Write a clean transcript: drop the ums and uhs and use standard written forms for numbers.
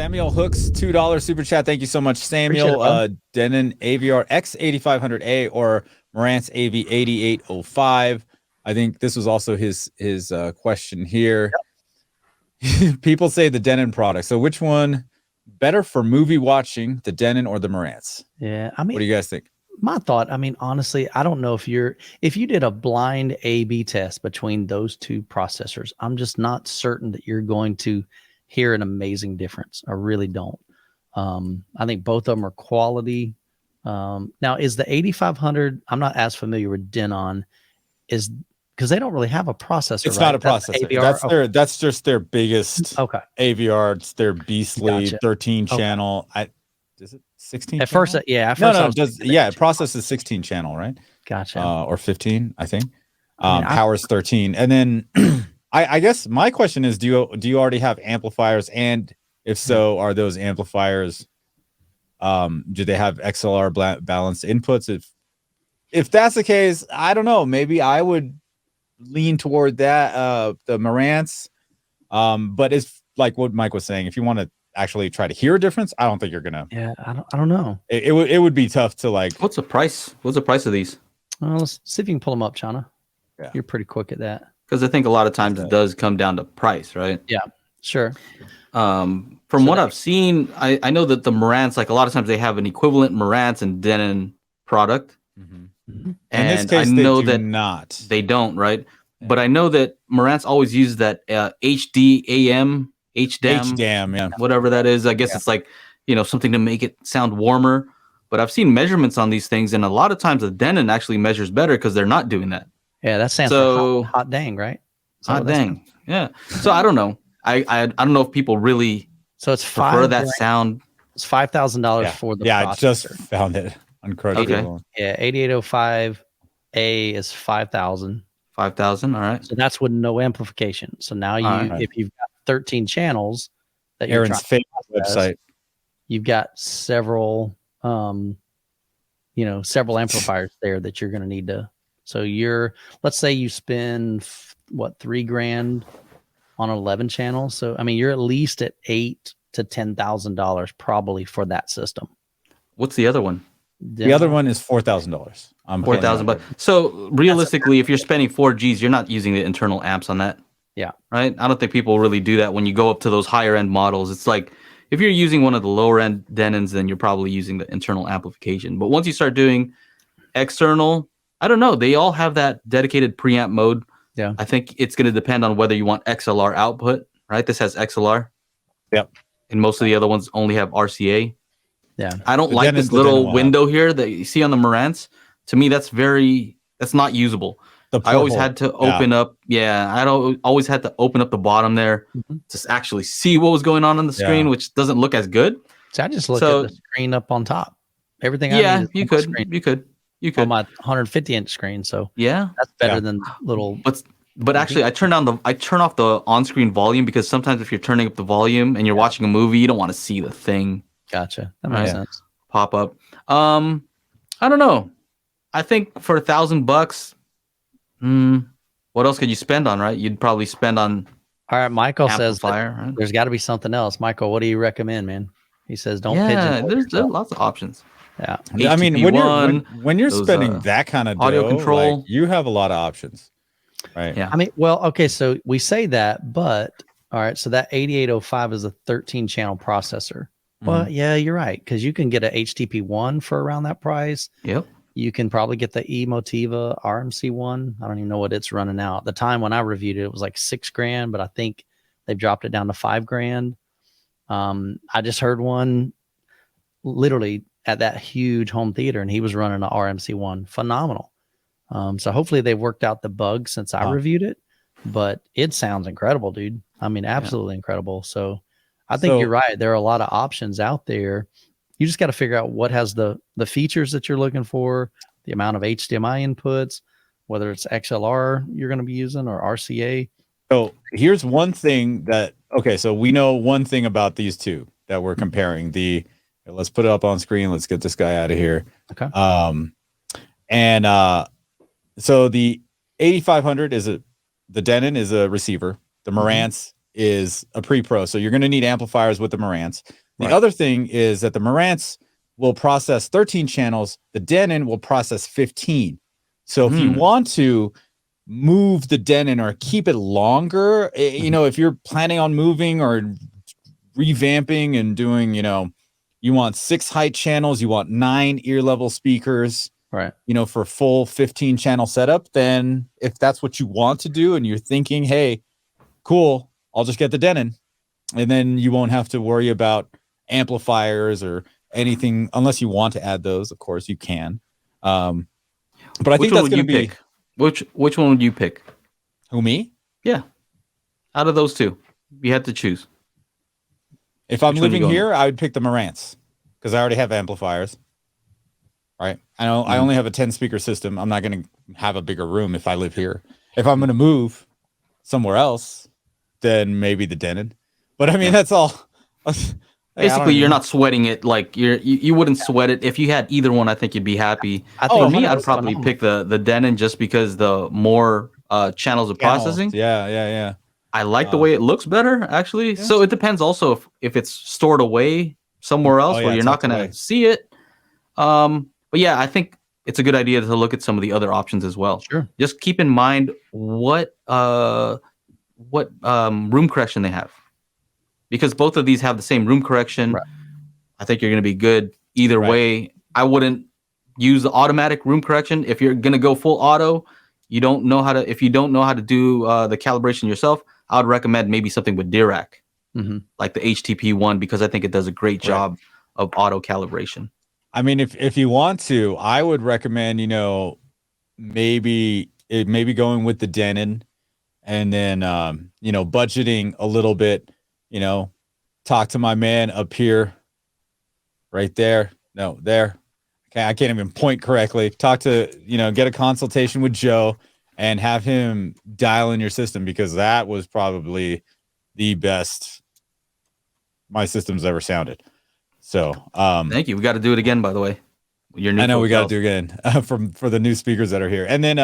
Samuel Hooks, $2 super chat. Thank you so much, Samuel. Denon AVR X8500A or Marantz AV8805. I think this was also his question here. Yep. People say the Denon product. So which one better for movie watching, the Denon or the Marantz? Yeah, I mean, what do you guys think? My thought, I mean, honestly, I don't know if you did a blind A/B test between those two processors, I'm just not certain that you're going to hear an amazing difference. I really don't. I think both of them are quality. Now, is the 8500? I'm not as familiar with Denon, is because they don't really have a processor. It's right? not a processor. That's just their biggest AVR. It's their beastly 13 channel. Is it 16? At first, yeah. At first no, it does. Yeah, it processes 16 channel, right? Gotcha. Or 15, I think. Powers 13, and then I guess my question is, do you already have amplifiers? And if so, are those amplifiers? Do they have XLR balanced inputs? If that's the case, I don't know. Maybe I would lean toward that. The Marantz. But it's like what Mike was saying. If you want to actually try to hear a difference, I don't think you're gonna. Yeah, I don't know. It would be tough to like. What's the price? What's the price of these? Well, let's see if you can pull them up, Chana. Yeah, you're pretty quick at that. Because I think a lot of times it does come down to price, right? Yeah, sure. From what I've seen, I know that the Marantz, like a lot of times they have an equivalent Marantz and Denon product. Mm-hmm. And in this case, I know they do not. They don't, right? Yeah. But I know that Marantz always uses that HDAM, HDAM, yeah, whatever that is. I guess it's like, something to make it sound warmer. But I've seen measurements on these things, and a lot of times the Denon actually measures better because they're not doing that. Yeah, that stands for hot dang, right? Hot dang. Yeah. So I don't know. I don't know if people really prefer that sound. It's $5,000 for the processor. I just found it on Crunchyroll. Okay. Yeah, 8805A is 5,000. 5,000. All right. So that's with no amplification. So now if you've got 13 channels that Aaron's favorite website, you've got several several amplifiers there that you're going to need to. So let's say you spend $3,000 on 11 channels. So I mean, you're at least at $8,000 to $10,000 probably for that system. What's the other one? The other one is $4,000. $4,000. But so realistically, if you're spending 4 Gs, you're not using the internal amps on that. Yeah. Right. I don't think people really do that when you go up to those higher end models. It's like if you're using one of the lower end Denons, then you're probably using the internal amplification. But once you start doing external, I don't know. They all have that dedicated preamp mode. Yeah. I think it's going to depend on whether you want XLR output, right? This has XLR. Yep. And most of the other ones only have RCA. Yeah. I don't like this little window here that you see on the Marantz. To me, that's not usable. I always had to open up. Yeah. I always had to open up the bottom there to actually see what was going on the screen, which doesn't look as good. So I just look at the screen up on top. Everything I need is you could. On my 150-inch screen. So yeah, that's better than little. But actually, I turn off the on-screen volume because sometimes if you're turning up the volume and you're watching a movie, you don't want to see the thing. Gotcha. That makes sense. Pop up. I don't know. I think for $1,000, what else could you spend on? Right? You'd probably spend on. All right. Michael says right? There's got to be something else. Michael, what do you recommend, man? He says don't pigeonhole yourself. There's lots of options. Yeah. HTTP I mean, when you're spending that kind of audio control, you have a lot of options, right? Yeah. I mean, well, okay, so we say that, but all right, so that 8805 is a 13-channel processor. Well, yeah, you're right, because you can get a HTTP1 for around that price. Yep. You can probably get the Emotiva RMC1. I don't even know what it's running out. The time when I reviewed it, it was like $6,000, but I think they've dropped it down to $5,000. I just heard one literally at that huge home theater, and he was running an RMC1. Phenomenal. So hopefully they've worked out the bugs since I reviewed it, but it sounds incredible, dude. I mean, absolutely incredible. So I think you're right. There are a lot of options out there. You just got to figure out what has the features that you're looking for, the amount of HDMI inputs, whether it's XLR you're going to be using or RCA. So here's one thing so we know one thing about these two that we're comparing. Let's put it up on screen. Let's get this guy out of here. Okay. So the 8500 the Denon is a receiver. The Marantz is a pre-pro. So you're going to need amplifiers with the Marantz. The Right. other thing is that the Marantz will process 13 channels. The Denon will process 15. So if you want to move the Denon or keep it longer, you know, if you're planning on moving or revamping and doing, you know, you want 6 height channels, you want 9 ear level speakers, right? You know, for full 15 channel setup, then if that's what you want to do and you're thinking, hey, cool, I'll just get the Denon, and then you won't have to worry about amplifiers or anything unless you want to add those. Of course, you can. But I think that's going to be pick? Which one would you pick? Who, me? Yeah, out of those two, you had to choose. If I'm living here, I would pick the Marantz because I already have amplifiers. Right? I know I only have a 10 speaker system. I'm not going to have a bigger room if I live here. If I'm going to move somewhere else, then maybe the Denon. But I mean, that's all. Basically, you're not sweating it. Like you wouldn't sweat it if you had either one. I think you'd be happy. For me, I'd probably pick the Denon just because the more channels of processing. Yeah. I like the way it looks better, actually. Yeah. So it depends also if it's stored away somewhere else where you're not going to see it. But yeah, I think it's a good idea to look at some of the other options as well. Sure. Just keep in mind what room correction they have, because both of these have the same room correction. Right. I think you're going to be good either way. I wouldn't use the automatic room correction if you're going to go full auto. If you don't know how to do the calibration yourself, I would recommend maybe something with Dirac, like the HTP one, because I think it does a great job of auto calibration. I mean, if you want to, I would recommend, you know, maybe going with the Denon, and then you know, budgeting a little bit, you know, talk to my man up here, right there. No, there. Okay, I can't even point correctly. Talk to, you know, get a consultation with Joe and have him dial in your system, because that was probably the best my system's ever sounded. So thank you. We got to do it again, by the way. I know we got to do it again for the new speakers that are here. And then